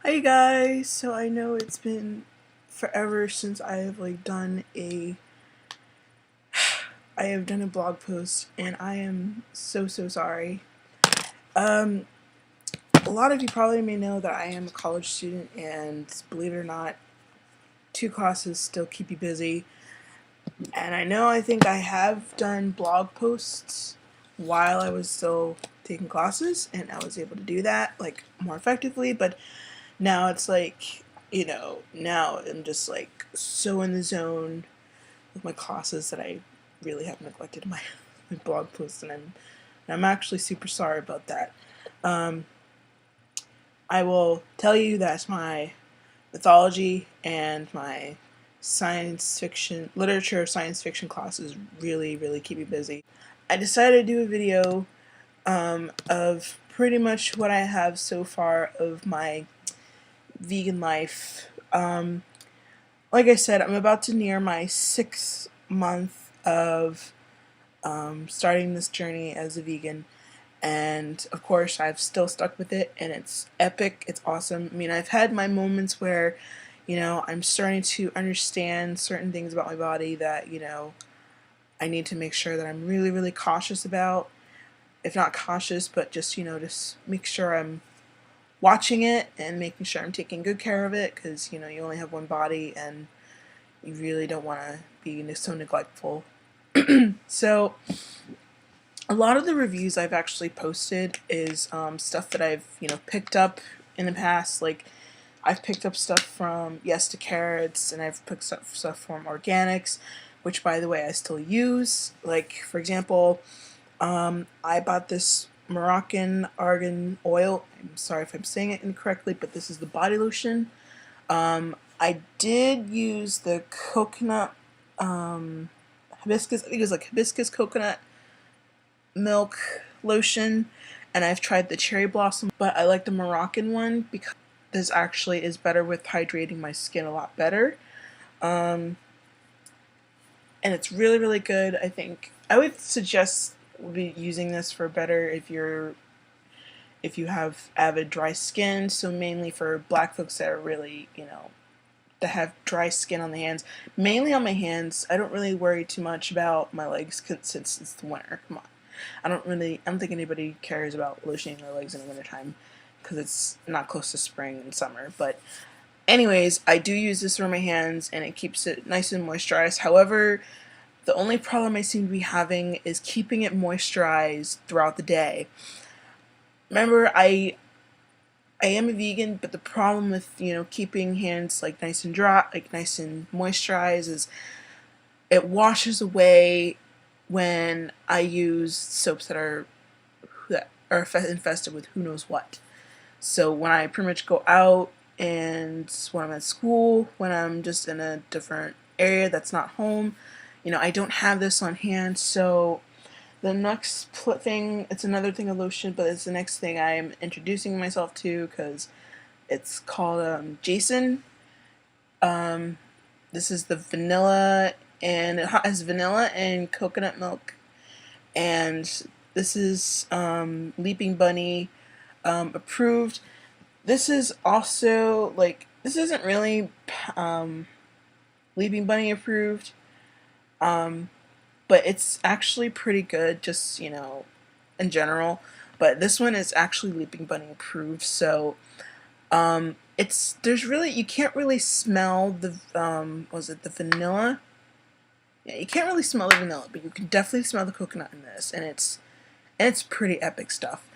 Hi guys, so I know it's been forever since I have done a blog post, and I am so sorry. Um a lot of you probably may know that I am a college student, and believe it or not, 2 classes still keep you busy. And I think I have done blog posts while I was still taking classes, and I was able to do that more effectively, but now it's now I'm just so in the zone with my classes that I really have neglected my blog posts, and I'm actually super sorry about that. I will tell you that my mythology and my science fiction classes really keep me busy. I decided to do a video of pretty much what I have so far of my vegan life. Like I said, I'm about to near my 6th month of starting this journey as a vegan, and of course I've still stuck with it, and it's epic. It's awesome. I mean, I've had my moments where I'm starting to understand certain things about my body that I need to make sure that I'm really cautious about. If not cautious, but just make sure I'm watching it and making sure I'm taking good care of it, because you only have one body, and you really don't want to be so neglectful. So a lot of the reviews I've actually posted is stuff that I've picked up in the past. Like, I've picked up stuff from Yes to Carrots, and I've picked up stuff from Organics, which, by the way, I still use. Like, for example, I bought this Moroccan argan oil. I'm sorry if I'm saying it incorrectly, but this is the body lotion. I did use the coconut hibiscus. I think it was like hibiscus coconut milk lotion, and I've tried the cherry blossom, but I like the Moroccan one because this actually is better with hydrating my skin a lot better. And it's really good. I think I would suggest using this for better if you have avid dry skin. So mainly for black folks that are really that have dry skin on the hands, mainly on my hands. I don't really worry too much about my legs since it's the winter. Come on, I don't think anybody cares about lotioning their legs in the wintertime because it's not close to spring and summer. But anyways, I do use this for my hands, and it keeps it nice and moisturized. However, the only problem I seem to be having is keeping it moisturized throughout the day. Remember, I am a vegan, but the problem with keeping hands nice and dry, nice and moisturized, is it washes away when I use soaps that are infested with who knows what. So when I pretty much go out, and when I'm at school, when I'm just in a different area that's not home, I don't have this on hand. So the next thing, it's another thing of lotion, but it's the next thing I'm introducing myself to, because it's called Jason. This is the vanilla, and it has vanilla and coconut milk, and this is Leaping Bunny approved. This is also this isn't really Leaping Bunny approved, but it's actually pretty good, just in general. But this one is actually Leaping Bunny approved, so you can't really smell the was it the vanilla? Yeah, you can't really smell the vanilla, but you can definitely smell the coconut in this, and it's pretty epic stuff.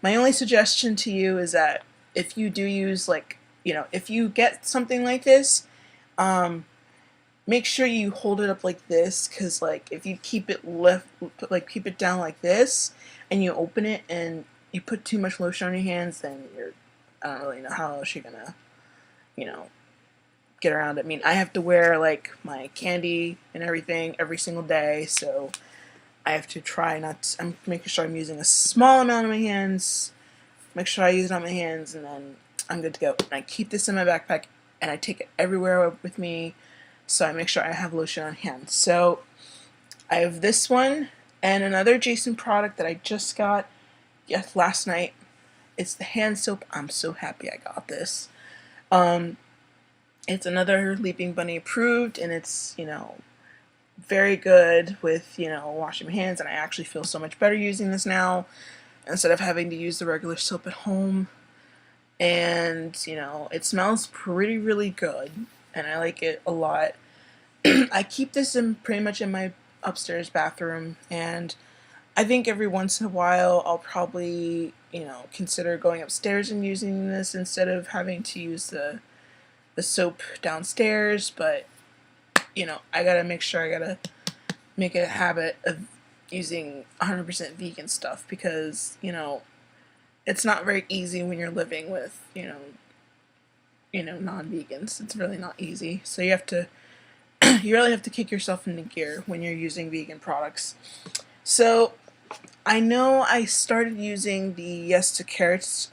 My only suggestion to you is that if you do use if you get something like this, make sure you hold it up like this, because if you keep it keep it down like this, and you open it and you put too much lotion on your hands, then I don't really know how else you're gonna get around it. I mean, I have to wear my candy and everything every single day, so I have to try not to, I'm making sure I'm using a small amount on my hands, make sure I use it on my hands, and then I'm good to go. And I keep this in my backpack, and I take it everywhere with me, so I make sure I have lotion on hand. So I have this one, and another Jason product that I just got last night. It's the hand soap. I'm so happy I got this. Um, it's another Leaping Bunny approved, and it's, very good with, washing my hands, and I actually feel so much better using this now instead of having to use the regular soap at home. And, it smells really good, and I like it a lot. I keep this in pretty much in my upstairs bathroom, and I think every once in a while I'll probably, consider going upstairs and using this instead of having to use the soap downstairs, but I gotta make sure I gotta make it a habit of using 100% vegan stuff because, it's not very easy when you're living with, non-vegans. It's really not easy. So you have to, you really have to kick yourself into gear when you're using vegan products. So I know I started using the Yes to Carrots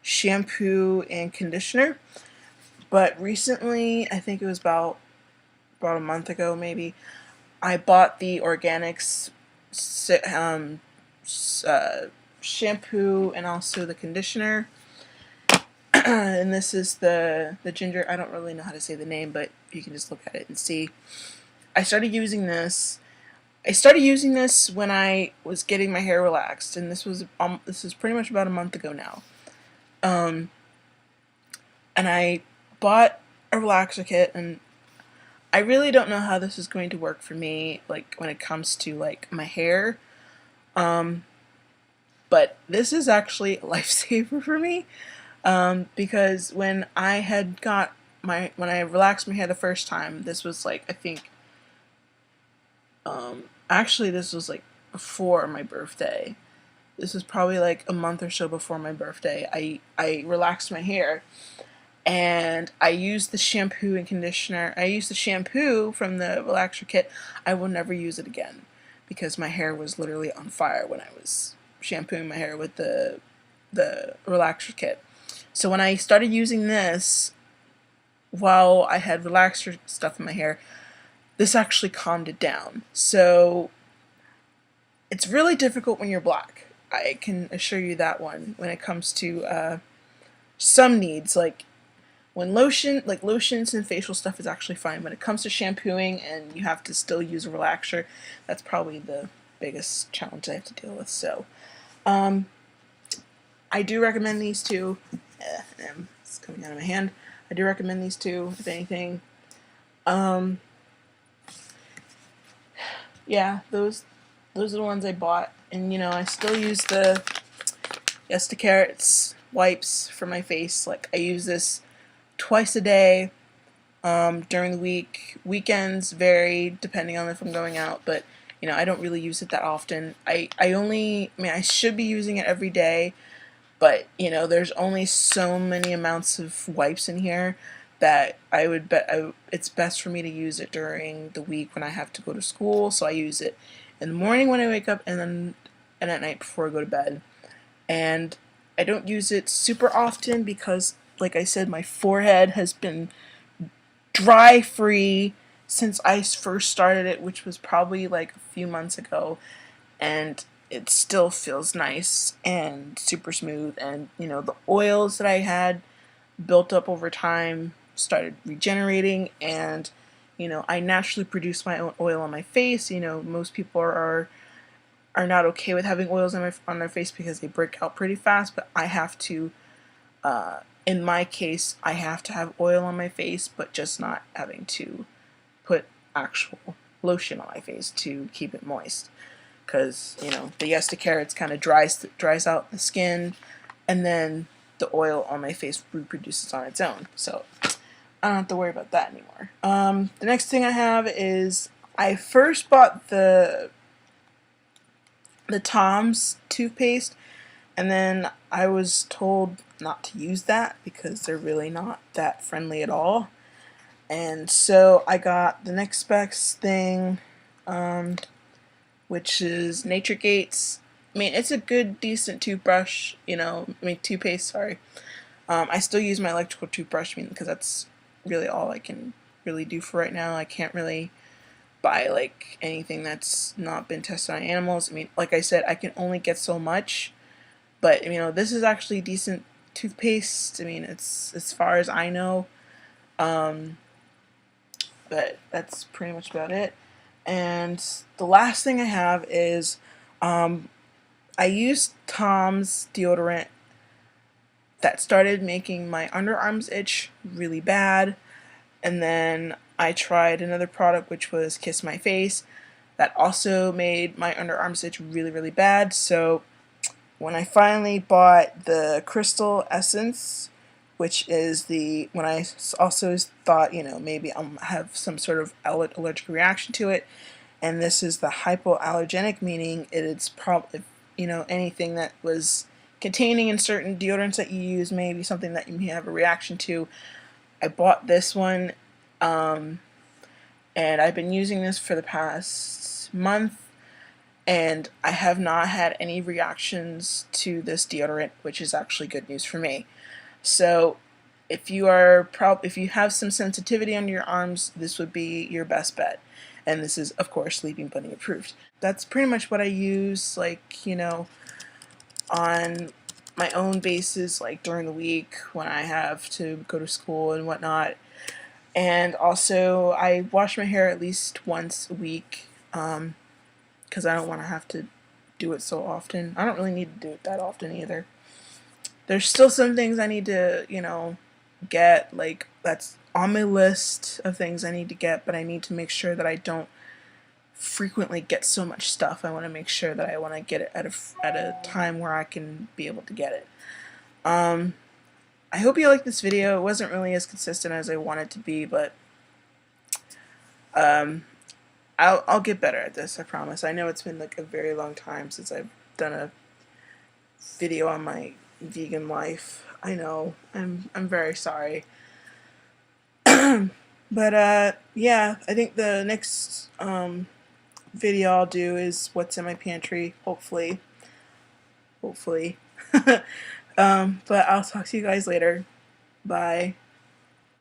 shampoo and conditioner, but recently, I think it was about a month ago maybe, I bought the Organics shampoo and also the conditioner. And this is the ginger. I don't really know how to say the name, but you can just look at it and see. I started using this. I started using this when I was getting my hair relaxed, and this is pretty much about a month ago now. And I bought a relaxer kit, and I really don't know how this is going to work for me, like when it comes to like my hair. But this is actually a lifesaver for me, because when I relaxed my hair the first time, this was like, I think, actually this was like before my birthday. This was probably like a month or so before my birthday. I relaxed my hair, and I used the shampoo and conditioner. I used the shampoo from the relaxer kit. I will never use it again because my hair was literally on fire when I was shampooing my hair with the relaxer kit. So when I started using this while I had relaxer stuff in my hair, this actually calmed it down. So it's really difficult when you're black. I can assure you that one when it comes to some needs, like when lotions and facial stuff is actually fine. When it comes to shampooing and you have to still use a relaxer, that's probably the biggest challenge I have to deal with. So, I do recommend these two. It's coming out of my hand. I do recommend these two, if anything. Yeah, those are the ones I bought, and I still use the Yes to Carrots wipes for my face. Like I use this twice a day during the week. Weekends vary depending on if I'm going out, but I don't really use it that often. I should be using it every day, but there's only so many amounts of wipes in here that I would bet it's best for me to use it during the week when I have to go to school. So I use it in the morning when I wake up, and at night before I go to bed. And I don't use it super often because, like I said, my forehead has been dry free since I first started it, which was probably like a few months ago, and it still feels nice and super smooth. And the oils that I had built up over time started regenerating, and I naturally produce my own oil on my face. Most people are not okay with having oils on their face because they break out pretty fast, but I have to, in my case, I have to have oil on my face, but just not having to put actual lotion on my face to keep it moist. Because, the Yes to Carrots kind of dries out the skin, and then the oil on my face reproduces on its own. So I don't have to worry about that anymore. The next thing I have is I first bought the Tom's toothpaste, and then I was told not to use that because they're really not that friendly at all. And so I got the next best thing, which is Naturegate's. I mean, it's a good, decent toothbrush, toothpaste, sorry. I still use my electrical toothbrush, because that's really all I can really do for right now. I can't really buy, like, anything that's not been tested on animals. Like I said, I can only get so much, but, this is actually decent toothpaste. I mean, it's as far as I know. But that's pretty much about it. And the last thing I have is I used Tom's deodorant that started making my underarms itch really bad. And then I tried another product, which was Kiss My Face, that also made my underarms itch really, really bad. So when I finally bought the Crystal Essence, which is when I also thought, maybe I'll have some sort of allergic reaction to it, and this is the hypoallergenic, meaning it's probably, anything that was containing in certain deodorants that you use, maybe something that you may have a reaction to. I bought this one, and I've been using this for the past month, and I have not had any reactions to this deodorant, which is actually good news for me. So if you have some sensitivity on your arms, this would be your best bet. And this is, of course, Sleeping Bunny approved. That's pretty much what I use, on my own basis, during the week when I have to go to school and whatnot. And also, I wash my hair at least once a week, because I don't want to have to do it so often. I don't really need to do it that often either. There's still some things I need to, get, that's on my list of things I need to get, but I need to make sure that I don't frequently get so much stuff. I want to make sure that I want to get it at a time where I can be able to get it. I hope you liked this video. It wasn't really as consistent as I wanted to be, but I'll get better at this, I promise. I know it's been a very long time since I've done a video on my vegan life. I know. I'm very sorry. But yeah, I think the next video I'll do is what's in my pantry, hopefully. But I'll talk to you guys later. Bye.